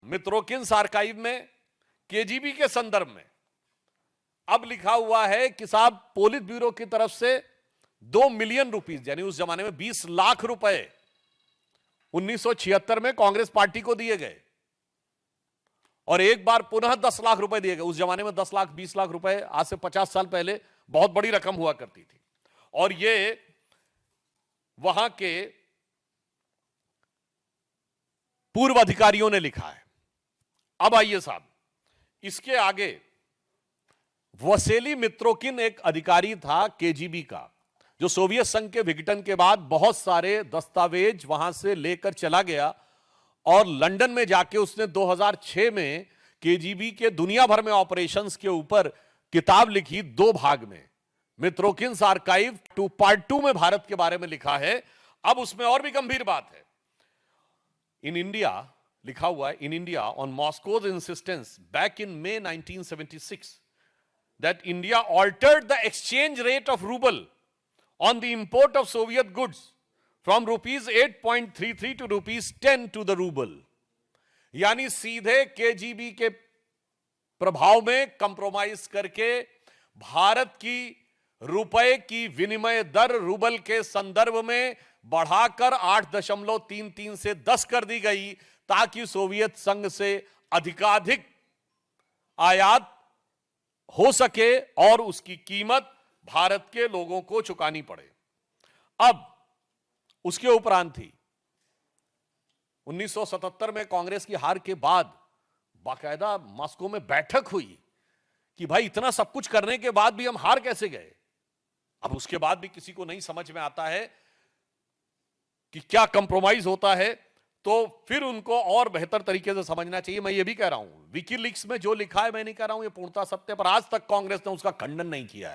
मित्रोकिन्स archive में KGB के संदर्भ में अब लिखा हुआ है कि साहब पोलित ब्यूरो की तरफ से 2 मिलियन रुपीस यानी उस जमाने में 20 लाख रुपए 1976 में कांग्रेस पार्टी को दिए गए और एक बार पुनः 10 लाख रुपए दिए गए। उस जमाने में 10 लाख 20 लाख रुपए आज से 50 साल पहले बहुत बड़ी रकम हुआ करती थी और ये वहां के पूर्व अधिकारियों ने लिखा है। अब आइए साहब, इसके आगे वसेली मित्रोकिन एक अधिकारी था केजीबी का, जो सोवियत संघ के विघटन के बाद बहुत सारे दस्तावेज वहां से लेकर चला गया और लंदन में जाके उसने 2006 में केजीबी के दुनिया भर में ऑपरेशंस के ऊपर किताब लिखी 2 भाग में, मित्रोकिन्स आर्काइव 2 पार्ट 2 में भारत के बारे में लिखा है। अब उसमें और भी गंभीर बात है। इन इंडिया लिखा हुआ है, in India on Moscow's insistence back in May 1976 that India altered the exchange rate of ruble on the import of Soviet goods from rupees 8.33 to rupees 10 to the ruble। यानी सीधे KGB के प्रभाव में compromise करके भारत की रुपए की विनिमय दर रूबल के संदर्भ में बढ़ाकर 8.33 से 10 कर दी गई ताकि सोवियत संघ से अधिकाधिक आयात हो सके और उसकी कीमत भारत के लोगों को चुकानी पड़े। अब उसके उपरांत ही 1977 में कांग्रेस की हार के बाद बाकायदा मॉस्को में बैठक हुई कि भाई इतना सब कुछ करने के बाद भी हम हार कैसे गए। अब उसके बाद भी किसी को नहीं समझ में आता है कि क्या कंप्रोमाइज होता है, तो फिर उनको और बेहतर तरीके से समझना चाहिए। मैं ये भी कह रहा हूं, विकीलीक्स में जो लिखा है मैं नहीं कह रहा हूं ये पूर्णतः सत्य, पर आज तक कांग्रेस ने उसका खंडन नहीं किया है।